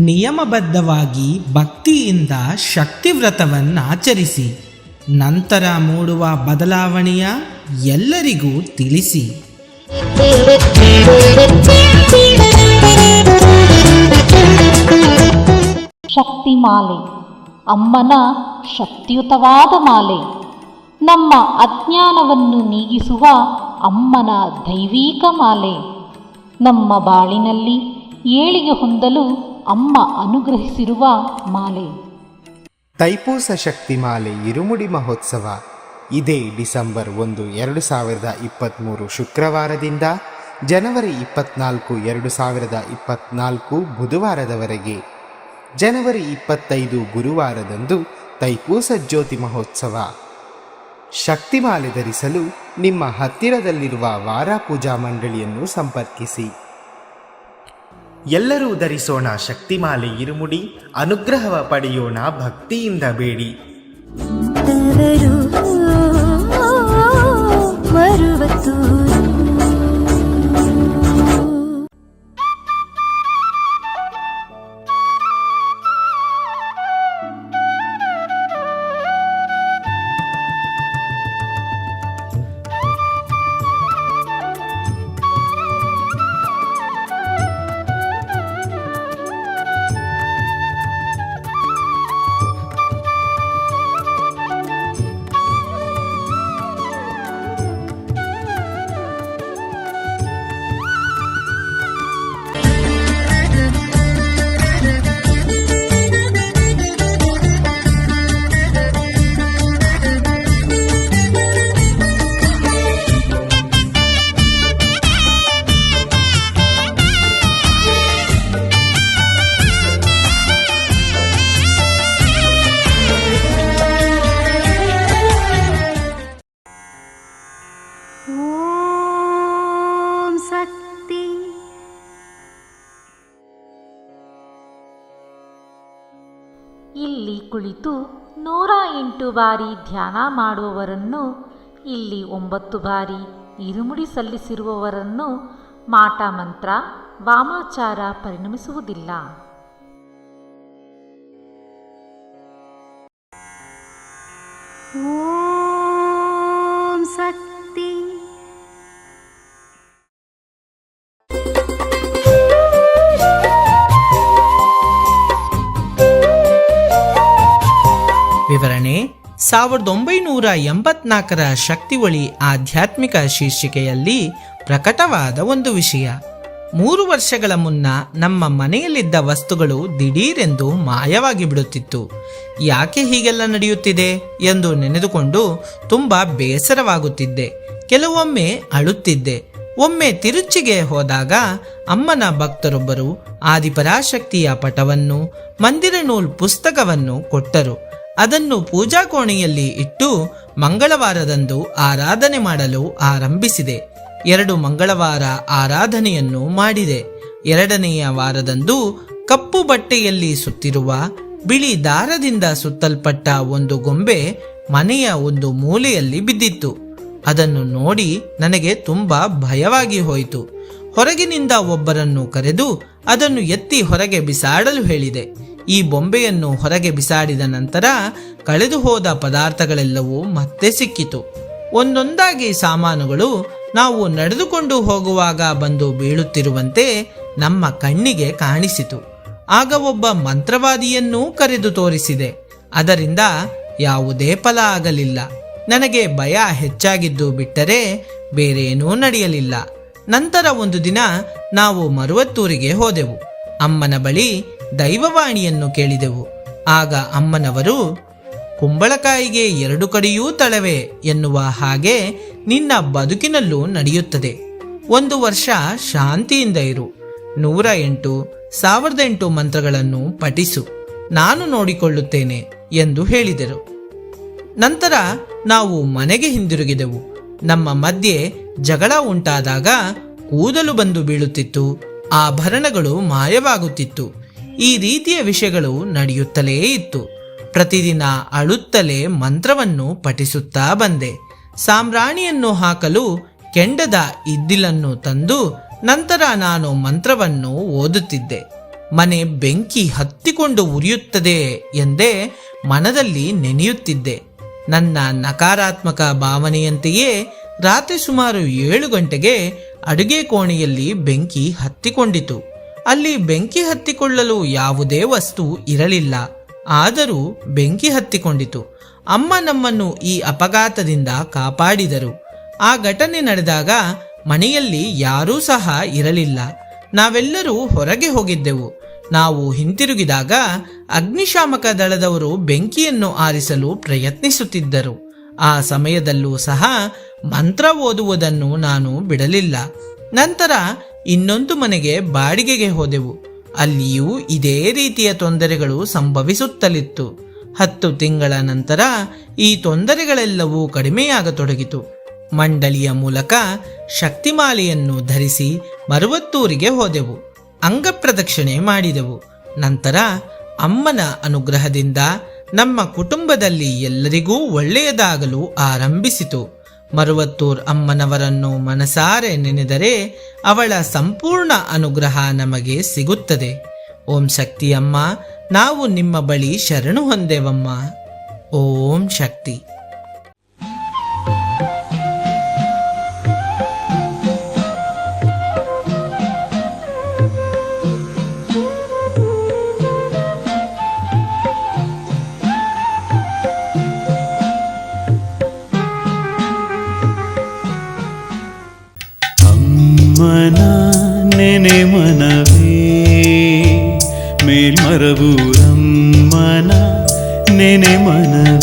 ನಿಯಮಬದ್ಧವಾಗಿ ಭಕ್ತಿಯಿಂದ ಶಕ್ತಿವ್ರತವನ್ನಾಚರಿಸಿ ನಂತರ ಮೂಡುವ ಬದಲಾವಣೆಯ ಎಲ್ಲರಿಗೂ ತಿಳಿಸಿ. ಶಕ್ತಿಮಾಲೆ ಅಮ್ಮನ ಶಕ್ತಿಯುತವಾದ ಮಾಲೆ. ನಮ್ಮ ಅಜ್ಞಾನವನ್ನು ನೀಗಿಸುವ ಅಮ್ಮನ ದೈವೀಕ ಮಾಲೆ. ನಮ್ಮ ಬಾಳಿನಲ್ಲಿ ಏಳಿಗೆ ಹೊಂದಲು ಅಮ್ಮ ಅನುಗ್ರಹಿಸಿರುವ ಮಾಲೆ. ತೈಪೂಸ ಶಕ್ತಿಮಾಲೆ ಇರುಮುಡಿ ಮಹೋತ್ಸವ ಇದೇ ಡಿಸೆಂಬರ್ 1, 2023 ಶುಕ್ರವಾರದಿಂದ ಜನವರಿ 24, 2024 ಬುಧವಾರದವರೆಗೆ. ಜನವರಿ 25 ಗುರುವಾರದಂದು ತೈಪೂಸ ಜ್ಯೋತಿ ಮಹೋತ್ಸವ. ಶಕ್ತಿಮಾಲೆ ಧರಿಸಲು ನಿಮ್ಮ ಹತ್ತಿರದಲ್ಲಿರುವ ವಾರ ಪೂಜಾ ಮಂಡಳಿಯನ್ನು ಸಂಪರ್ಕಿಸಿ. ಎಲ್ಲರೂ ಧರಿಸೋಣ ಶಕ್ತಿಮಾಲೆ ಇರುಮುಡಿ, ಅನುಗ್ರಹವ ಪಡೆಯೋಣ ಭಕ್ತಿಯಿಂದ ಬೇಡಿ. ಇಲ್ಲಿ ಕುಳಿತು 108 ಬಾರಿ ಧ್ಯಾನ ಮಾಡುವವರನ್ನು, ಇಲ್ಲಿ 9 ಬಾರಿ ಇರುಮುಡಿ ಸಲ್ಲಿಸಿರುವವರನ್ನು ಮಾಟ ಮಂತ್ರ ವಾಮಾಚಾರ ಪರಿಣಮಿಸುವುದಿಲ್ಲ. ಓಂ ಶಕ್ತಿ. ವಿವರಣೆ: 1984ರ ಶಕ್ತಿವಳಿ ಆಧ್ಯಾತ್ಮಿಕ ಶೀರ್ಷಿಕೆಯಲ್ಲಿ ಪ್ರಕಟವಾದ ಒಂದು ವಿಷಯ. 3 ವರ್ಷಗಳ ಮುನ್ನ ನಮ್ಮ ಮನೆಯಲ್ಲಿದ್ದ ವಸ್ತುಗಳು ದಿಢೀರೆಂದು ಮಾಯವಾಗಿ ಬಿಡುತ್ತಿತ್ತು. ಯಾಕೆ ಹೀಗೆಲ್ಲ ನಡೆಯುತ್ತಿದೆ ಎಂದು ನೆನೆದುಕೊಂಡು ತುಂಬ ಬೇಸರವಾಗುತ್ತಿದ್ದೆ. ಕೆಲವೊಮ್ಮೆ ಅಳುತ್ತಿದ್ದೆ. ಒಮ್ಮೆ ತಿರುಚಿಗೆ ಹೋದಾಗ ಅಮ್ಮನ ಭಕ್ತರೊಬ್ಬರು ಆದಿಪರಾಶಕ್ತಿಯ ಪಟವನ್ನು, ಮಂದಿರನೂಲ್ ಪುಸ್ತಕವನ್ನು ಕೊಟ್ಟರು. ಅದನ್ನು ಪೂಜಾ ಕೋಣೆಯಲ್ಲಿ ಇಟ್ಟು ಮಂಗಳವಾರದಂದು ಆರಾಧನೆ ಮಾಡಲು ಆರಂಭಿಸಿದೆ. 2 ಮಂಗಳವಾರ ಆರಾಧನೆಯನ್ನು ಮಾಡಿದೆ. 2ನೆಯ ವಾರದಂದು ಕಪ್ಪು ಬಟ್ಟೆಯಲ್ಲಿ ಸುತ್ತಿರುವ ಬಿಳಿ ದಾರದಿಂದ ಸುತ್ತಲ್ಪಟ್ಟ ಒಂದು ಗೊಂಬೆ ಮನೆಯ ಒಂದು ಮೂಲೆಯಲ್ಲಿ ಬಿದ್ದಿತ್ತು. ಅದನ್ನು ನೋಡಿ ನನಗೆ ತುಂಬಾ ಭಯವಾಗಿ ಹೋಯಿತು. ಹೊರಗಿನಿಂದ ಒಬ್ಬರನ್ನು ಕರೆದು ಅದನ್ನು ಎತ್ತಿ ಹೊರಗೆ ಬಿಸಾಡಲು ಹೇಳಿದೆ. ಈ ಬೊಂಬೆಯನ್ನು ಹೊರಗೆ ಬಿಸಾಡಿದ ನಂತರ ಕಳೆದು ಹೋದ ಪದಾರ್ಥಗಳೆಲ್ಲವೂ ಮತ್ತೆ ಸಿಕ್ಕಿತು. ಒಂದೊಂದಾಗಿ ಸಾಮಾನುಗಳು ನಾವು ನಡೆದುಕೊಂಡು ಹೋಗುವಾಗ ಬಂದು ಬೀಳುತ್ತಿರುವಂತೆ ನಮ್ಮ ಕಣ್ಣಿಗೆ ಕಾಣಿಸಿತು. ಆಗ ಒಬ್ಬ ಮಂತ್ರವಾದಿಯನ್ನೂ ಕರೆದು ತೋರಿಸಿದೆ. ಅದರಿಂದ ಯಾವುದೇ ಫಲ ಆಗಲಿಲ್ಲ. ನನಗೆ ಭಯ ಹೆಚ್ಚಾಗಿದ್ದು ಬಿಟ್ಟರೆ ಬೇರೇನೂ ನಡೆಯಲಿಲ್ಲ. ನಂತರ ಒಂದು ದಿನ ನಾವು ಮರುವತ್ತೂರಿಗೆ ಹೋದೆವು. ಅಮ್ಮನ ಬಳಿ ದೈವವಾಣಿಯನ್ನು ಕೇಳಿದೆವು. ಆಗ ಅಮ್ಮನವರು, ಕುಂಬಳಕಾಯಿಗೆ 2 ಕಡೆಯೂ ತಳವೆ ಎನ್ನುವ ಹಾಗೆ ನಿನ್ನ ಬದುಕಿನಲ್ಲೂ ನಡೆಯುತ್ತದೆ. 1 ವರ್ಷ ಶಾಂತಿಯಿಂದ ಇರು. 108 1008 ಮಂತ್ರಗಳನ್ನು ಪಠಿಸು. ನಾನು ನೋಡಿಕೊಳ್ಳುತ್ತೇನೆ ಎಂದು ಹೇಳಿದರು. ನಂತರ ನಾವು ಮನೆಗೆ ಹಿಂದಿರುಗಿದೆವು. ನಮ್ಮ ಮಧ್ಯೆ ಜಗಳ ಉಂಟಾದಾಗ ಕೂದಲು ಬಂದು ಬೀಳುತ್ತಿತ್ತು. ಆಭರಣಗಳು ಮಾಯವಾಗುತ್ತಿತ್ತು. ಈ ರೀತಿಯ ವಿಷಯಗಳು ನಡೆಯುತ್ತಲೇ ಇತ್ತು. ಪ್ರತಿದಿನ ಅಳುತ್ತಲೇ ಮಂತ್ರವನ್ನು ಪಠಿಸುತ್ತಾ ಬಂದೆ. ಸಾಂಬ್ರಾಣಿಯನ್ನು ಹಾಕಲು ಕೆಂಡದ ಇದ್ದಿಲನ್ನು ತಂದು ನಂತರ ನಾನು ಮಂತ್ರವನ್ನು ಓದುತ್ತಿದ್ದೆ. ಮನೆ ಬೆಂಕಿ ಹತ್ತಿಕೊಂಡು ಉರಿಯುತ್ತದೆ ಎಂದೇ ಮನದಲ್ಲಿ ನೆನೆಯುತ್ತಿದ್ದೆ. ನನ್ನ ನಕಾರಾತ್ಮಕ ಭಾವನೆಯಂತೆಯೇ ರಾತ್ರಿ ಸುಮಾರು 7 ಗಂಟೆಗೆ ಅಡುಗೆ ಕೋಣೆಯಲ್ಲಿ ಬೆಂಕಿ ಹತ್ತಿಕೊಂಡಿತು. ಅಲ್ಲಿ ಬೆಂಕಿ ಹತ್ತಿಕೊಳ್ಳಲು ಯಾವುದೇ ವಸ್ತು ಇರಲಿಲ್ಲ. ಆದರೂ ಬೆಂಕಿ ಹತ್ತಿಕೊಂಡಿತು. ಅಮ್ಮ ನಮ್ಮನ್ನು ಈ ಅಪಘಾತದಿಂದ ಕಾಪಾಡಿದರು. ಆ ಘಟನೆ ನಡೆದಾಗ ಮನೆಯಲ್ಲಿ ಯಾರೂ ಸಹ ಇರಲಿಲ್ಲ. ನಾವೆಲ್ಲರೂ ಹೊರಗೆ ಹೋಗಿದ್ದೆವು. ನಾವು ಹಿಂತಿರುಗಿದಾಗ ಅಗ್ನಿಶಾಮಕ ದಳದವರು ಬೆಂಕಿಯನ್ನು ಆರಿಸಲು ಪ್ರಯತ್ನಿಸುತ್ತಿದ್ದರು. ಆ ಸಮಯದಲ್ಲೂ ಸಹ ಮಂತ್ರ ಓದುವುದನ್ನು ನಾನು ಬಿಡಲಿಲ್ಲ. ನಂತರ ಇನ್ನೊಂದು ಮನೆಗೆ ಬಾಡಿಗೆಗೆ ಹೋದೆವು. ಅಲ್ಲಿಯೂ ಇದೇ ರೀತಿಯ ತೊಂದರೆಗಳು ಸಂಭವಿಸುತ್ತಲಿತ್ತು. 10 ತಿಂಗಳ ನಂತರ ಈ ತೊಂದರೆಗಳೆಲ್ಲವೂ ಕಡಿಮೆಯಾಗತೊಡಗಿತು. ಮಂಡಳಿಯ ಮೂಲಕ ಶಕ್ತಿಮಾಲೆಯನ್ನು ಧರಿಸಿ ಮರುವತ್ತೂರಿಗೆ ಹೋದೆವು. ಅಂಗಪ್ರದಕ್ಷಿಣೆ ಮಾಡಿದೆವು. ನಂತರ ಅಮ್ಮನ ಅನುಗ್ರಹದಿಂದ ನಮ್ಮ ಕುಟುಂಬದಲ್ಲಿ ಎಲ್ಲರಿಗೂ ಒಳ್ಳೆಯದಾಗಲು ಆರಂಭಿಸಿತು. ಮರುವತ್ತೂರ್ ಅಮ್ಮನವರನ್ನು ಮನಸಾರೆ ನೆನೆದರೆ ಅವಳ ಸಂಪೂರ್ಣ ಅನುಗ್ರಹ ನಮಗೆ ಸಿಗುತ್ತದೆ. ಓಂ ಶಕ್ತಿ ಅಮ್ಮ, ನಾವು ನಿಮ್ಮ ಬಳಿ ಶರಣು ಹೊಂದೇವಮ್ಮ. ಓಂ ಶಕ್ತಿ. ಅಮ್ಮನ ನೆನೆ ಮನವೇ ಮೇಲ್ಮರವೂರಮ್ಮನ ನೆನೆ ಮನವೇ.